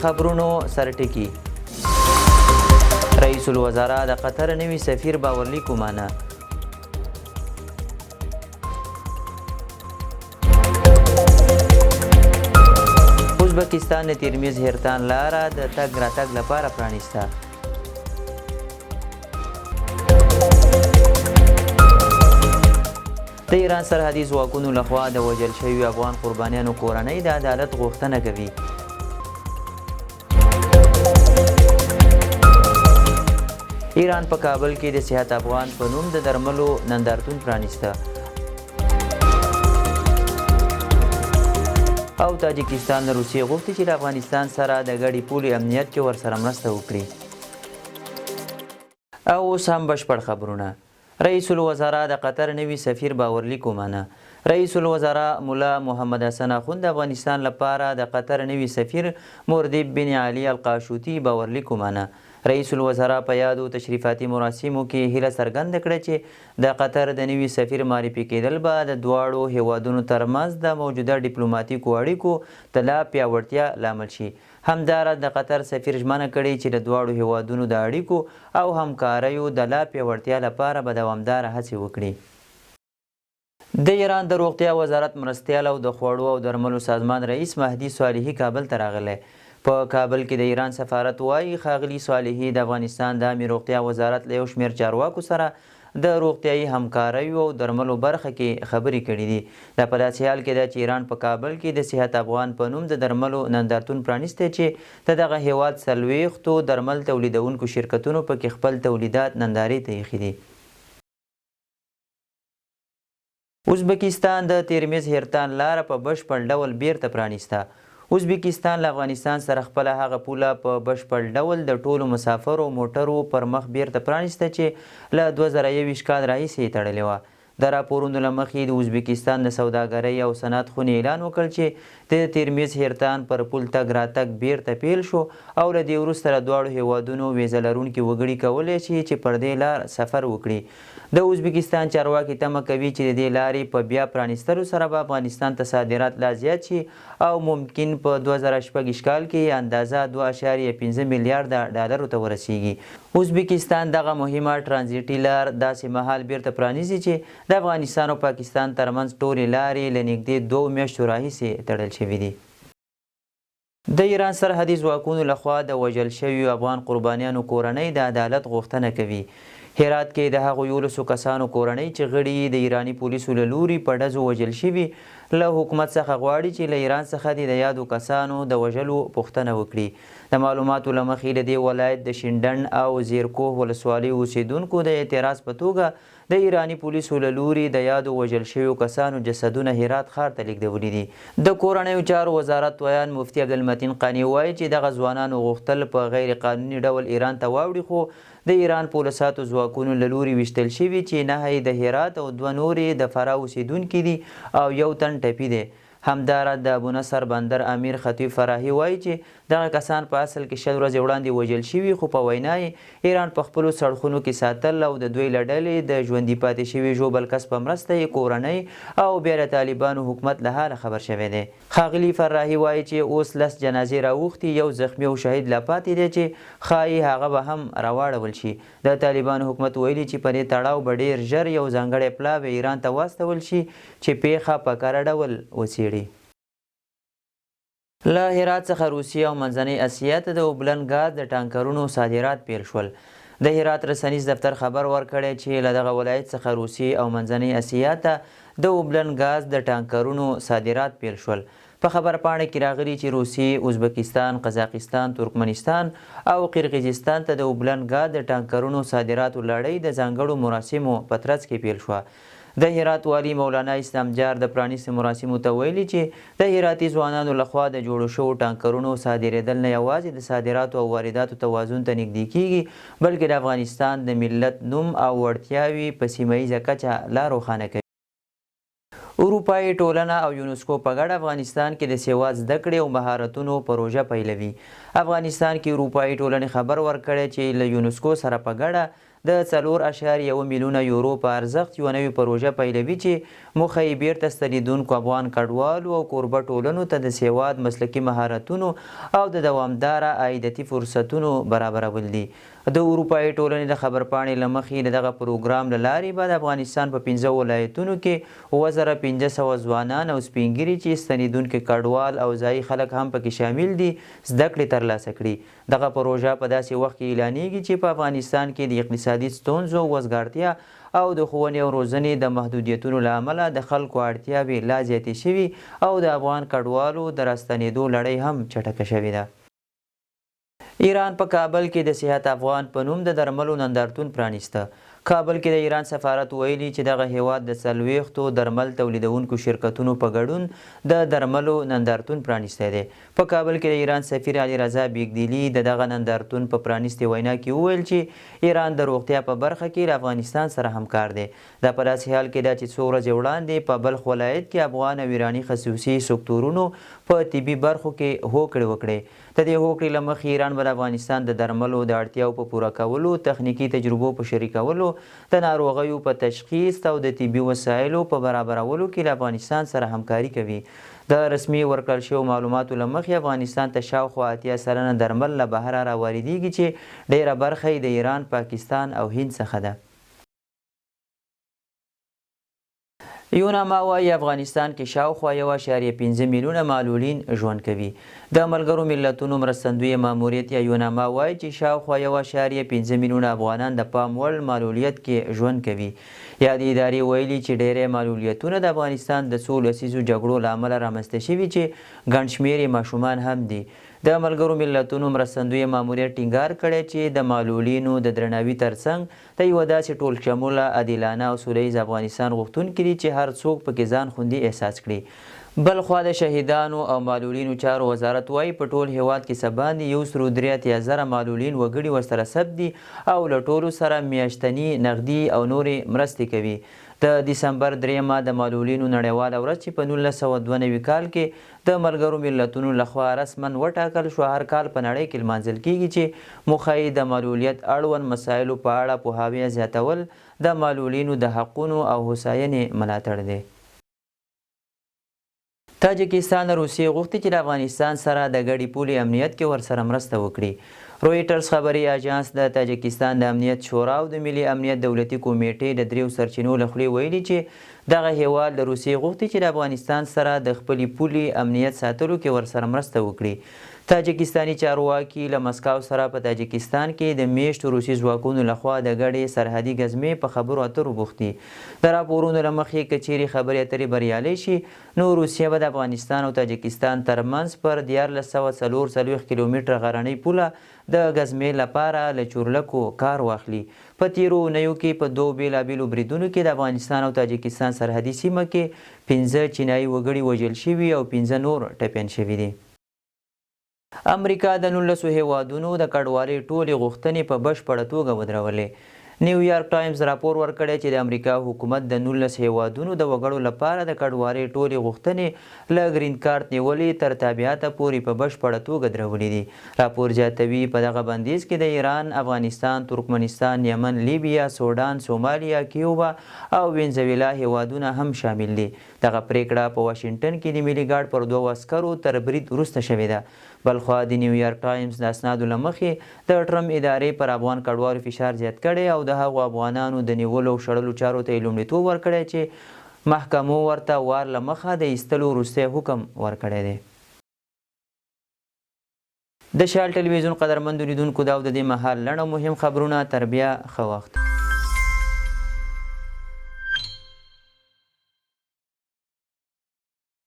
خبرونو سرټکی رئیس الوزرا د قطر نوي سفیر باورلیک ومانه. ازبکستان د ترمیز هرتان لاره د تګ راتګ لپاره پرانیسته. د ایران سرحدي ځواکونو لخوا د وژل شویو افغان قربانیانو کورنۍ د عدالت غوښتنه کوي. ایران په کابل کې د صحت افغان په نوم د درملو نندارتون پرانیسته. او تاجکستان د روسیې غوښتي چې د افغانستان سره د ګډې پولې امنیت کې ورسره مرسته وکړي. او اوس هم بشپړ خبرونه. رئیس الوزرا د قطر نوي سفیر باورلیک ومانه. رئیس الوزرا مولا محمد حسن اخوند د افغانستان لپاره د قطر نوي سفیر مردیب بن علي القاشوطي باورلیک ومانه. رئیس الوزرا په یادو تشریفاتي مراسمو کې هیله څرګنده کړه چې د قطر د نوي سفیر معرفي کېدل به د دواړو هیوادونو ترمنځ د موجوده ډیپلوماتیکو اړیکو د لا پیاوړتیا لامل شي. همداراز د قطر سفیر ژمنه کړې چې د دواړو هیوادونو د اړیکو او همکاریو د لا پیاوړتیا لپاره به دوامداره هڅې وکړي. د ایران د روغتیا وزارت مرستیال او د خوړو او درملو سازمان رئیس مهدي صالحي کابل ته راغلی. په کابل کې د ایران سفارت وایي ښاغلي صالحي د افغانستان د عامې روغتیا وزارت له یو شمېر چارواکو سره د روغتیایي همکاریو او درملو برخه کې خبرې کړې دي. دا په داسې حال کې ده چې ایران په کابل کې د صحت افغان په نوم د درملو نندارتون پرانیستی چې د دغه هیواد 40 درمل تولیدونکو شرکتونو پکې خپل تولیدات نندارې ته ایښي دي. ازبکستان د ترمیز هرتان لاره په بشپړ ډول بیرته پرانیسته. ازبکستان له افغانستان سره خپله هغه پوله په بشپړ ډول د ټولو مسافرو موټرو پر مخ بیرته پرانیسته چې له 2021 کال راهیسې تړلې وه. د راپورونو له مخې د ازبکستان د سوداګرۍ او صنعت خونې اعلان وکړ چې د ترمیز هرتان پر پل تګ راتګ بیرته پیل شو او له دې وروسته له دواړو هیوادونو ویزه لرونکي وګړي کولی شي چې پر دې لار سفر وکړي. د ازبکستان چارواکي تمه کوي چې د دې لارې په بیا پرانیستلو سره به افغانستان ته صادرات لا زیات شي او ممکن په 2026 کال کې اندازه 2.5 میلیارډ ډالرو ته ورسیږي. ازبکستان دغه مهمه ټرانزیټي لار داسې مهال بیرته پرانیزي چې د افغانستان او پاکستان ترمنځ ټولې لارې له نږدې 2 میاشتو راهیسې تړل شوي دي. د ایران سرحدي ځواکونو لخوا د وژل شویو افغان قربانیانو کورنۍ د عدالت غوښتنه کوي. هرات کې د هغو 11 کسانو کورنۍ چې غړي د ایراني پولیسو له لوري په ډزو وژل شوي له حکومت څخه غواړي چې له ایران څخه د یادو کسانو د وژلو پوښتنه وکړي. د معلوماتو له مخې د دې ولایت د شینډن او زیرکوه ولسوالیو اوسیدونکو د اعتراض په توګه د ایراني پولیسو له لوري د یادو وژل شویو کسانو جسدونه هرات ښار ته لیږدولي دي. د کورنیو چارو وزارت ویان مفتي عبدالمتین قانی وایي چې دغه ځوانانو غوښتل په غیر قانوني ډول ایران ته واوړي خو د ایران پولیساتو ځواکونو له لوري ویشتل شوي چې 9 د هرات او 2 نورې د فراه اوسیدونکي دي او 1 تن ټپي دی. همداراز د ابونصر بندر امیر خطیب فراهي وایي چې دغه کسان په اصل کې 6 ورځې وړاندې وژل شوي خو په وینا ایران په خپلو سړکونو کې ساتل او د دوی له ډلې د ژوندي پاتې شوي ژوبل کس په مرسته یې کورنۍ او بیا د طالبانو حکومت له حاله خبر شوی دی. ښاغلي فراهي وایي چې اوس 10 جنازې راوښتي، یو زخمي او شهید لا پاتې دی چې ښایي هغه به هم راواړول شي. د طالبانو حکومت ویلي چې په دې تړاو به ډېر ژر یو ځانګړی پلاوی ایران ته واستول شي چې پیښه په کره ډول وڅېړي. له هرات څخه روسیې او منځنۍ اسیا ته د اوبلن ګاز د ټانکرونو صادرات پیل شول. د هرات رسنیز دفتر خبر ورکړی چې له دغه ولایت څخه روسیې او منځنۍ اسیا ته د اوبلن ګاز د ټانکرونو صادرات پیل شول. په خبرپاڼه کې راغلي چې روسیې، ازبکستان، قزاقستان، ترکمنستان او قرغیزستان ته د اوبلن ګاز د ټانکرونو صادراتو لړۍ د ځانګړو مراسمو په ترڅ کې پیل شوه. د هرات والی مولانا اسلام جار د پرانیستو مراسمو ته ویلي چې د هراتي ځوانانو لخوا د جوړو شوو ټانکرونو صادرېدل نه یوازې د صادراتو او وارداتو توازن ته نږدې کیږي بلکې د افغانستان د ملت نوم او وړتیاوې په سیمه ییزه کچه لا روښانه کوي. اروپایي ټولنه او یونسکو په ګډه افغانستان کې د سواد زده کړې او مهارتونو پروژه پیلوي. افغانستان کې اروپایي ټولنې خبر ورکړی چې له یونسکو سره په ګډه د 4.1 میلیونه یورو په ارزښت یوه نوې پروژه پیلوي چې موخه یې بیرته ستنېدونکو افغان کډوالو او کوربه ټولنو ته د سواد مسلکي مهارتونو او د دوامداره عایدتي فرصتونو برابرول دي. د اروپایي ټولنې د خبرپاڼې له مخې د دغه پروګرام له لارې به د افغانستان په 15 ولایتونو کې 7500 ځوانان او سپین ږیري چې ستنېدونکي کډوال او ځایي خلک هم پکې شامل دي زده کړې ترلاسه کړي. دغه پروژه په داسې وخت کې اعلانیږي چې په افغانستان کې د اقتصادي ستونزو، وزګارتیا او د ښوونې او روزنې د محدودیتونو له امله د خلکو اړتیاوې لا زیاتې شوي او د افغان کډوالو د راستنېدو لړۍ هم چټکه شوې ده. ایران په کابل کې د صحت افغان په نوم د درملو نندارتون پرانیسته. کابل کې د ایران سفارت ویلي چې دغه هیواد د 40 درمل تولیدونکو شرکتونو په ګډون د درملو نندارتون پرانیستی دی. په کابل کې د ایران سفیر علي رضا بیګدیلي د دغه نندارتون په پرانیستې وینا کې وویل چې ایران د روغتیا په برخه کې له افغانستان سره همکار دی. دا په داسې حال کې ده چې څو ورځې وړاندې په بلخ ولایت کې افغان او ایراني خصوصي سکتورونو په طبي برخو کې هوکړې وکړې. د دې هوکړې له مخې ایران به د افغانستان د درملو د اړتیاو په پوره کولو، تخنیکي تجربو په شریکولو، د ناروغیو په تشخیص او د طبي وسایلو په برابرولو کې له افغانستان سره همکاري کوي. د رسمي ورکړل شویو معلوماتو له مخې افغانستان ته شاوخوا 80 سلنه درمل له بهره راواردېږي چې ډیره برخه یې د ایران، پاکستان او هند څخه ده. یوناما وایي افغانستان کې شاوخوا 1.5 میلیونه معلولین ژوند کوي. د ملګرو ملتونو مرستندوی ماموریت یا یوناما وایي چې شاوخوا 1.5 میلیونه افغانان د پام وړ معلولیت کې ژوند کوي. یادې ادارې ویلي چې ډیری معلولیتونه د افغانستان د څو لسیزو جګړو له امله رامنځته شوي چې ګڼ شمېر ماشومان هم دي. د ملګرو ملتونو مرستندوی ماموریت ټینګار کړی چې د معلولینو د درناوي ترڅنګ د یوه داسې ټول شموله، عادلانه او سوله ییز افغانستان غوښتونکي دي چې هر څوک پکې ځان خوندي احساس کړي. بل خوا د شهیدانو او معلولینو چارو وزارت وایي په ټول هیواد کې څه باندې 183,000 معلولین وګړي ورسره ثبت دي او له ټولو سره میاشتني نغدي او نورې مرستې کوي. د دسمبر 3 د معلولینو نړیواله ورځ چې په 1992 کال کې د ملګرو ملتونو لخوا رسما وټاکل شو، هر کال په نړۍ کې لمانځل کیږي چې موخه یې د معلولیت اړوند مسایلو په اړه پوهاوی زیاتول، د معلولینو د حقونو او هوساینې ملاتړ دی. تاجکستان له روسیې غوښتي چې د افغانستان سره د ګډې پولې امنیت کې ورسره مرسته وکړي. رویټرز خبري اژانس د تاجکستان د امنیت شورا او د ملي امنیت دولتي کمیټې د دریو سرچینو له خولې ویلي چې دغه هیواد له روسیې غوښتي چې د افغانستان سره د خپلې پولې امنیت ساتلو کې ورسره مرسته وکړي. تاجکستاني چارواکي له مسکو سره په تاجکستان کې د میشتو روسي ځواکونو لخوا د ګډې سرحدي ګزمې په خبرو اترو بوخت دي. د راپورونو له مخې که چیرې خبرې اترې بریالۍ شي نو روسیه به د افغانستان او تاجکستان ترمنځ پر 1444 کیلومتره غرنۍ پوله د ګزمې لپاره له چورلکو کار واخلي. په تیرو اونیو کې په 2 بیلابیلو بریدونو کې د افغانستان او تاجکستان سرحدي سیمه کې 15 چینایي وګړي وژل شوي او 15 نور ټپیان شوي دي. امریکا د 19 هیوادونو د کډوالۍ ټولې غوښتنې په بشپړه توګه ودرولې. نیویارک ټایمز راپور ورکړی چې د امریکا حکومت د 19 هیوادونو د وګړو لپاره د کډوالۍ ټولې غوښتنې له ګرین کارت نیولې تر تابعیته پورې په بشپړه توګه درولې دي. راپور زیاتوي په دغه بندیز کې د ایران، افغانستان، ترکمنستان، یمن، لیبیا، سودان، سومالیا، کیوبا او وینزویلا هیوادونه هم شامل دي. دغه پریکړه په واشنګټن کې د ملي ګارډ پر 2 عسکرو تر برید وروسته شوې ده. بلخوا د نیویارک ټایمز د اسنادو له مخې د ټرمپ ادارې پر افغان کډوالو فشار زیات کړی او د هغو افغانانو د نیولو او شړلو چارو ته یې لومړیتوب ورکړی چې محکمو ورته وار له مخه د ایستلو وروستی حکم ورکړی دی. د شال ټلویزیون قدرمندو لیدونکو دا د دې مهال لنډ او مهم خبرونه، تر بیا ښه وخت.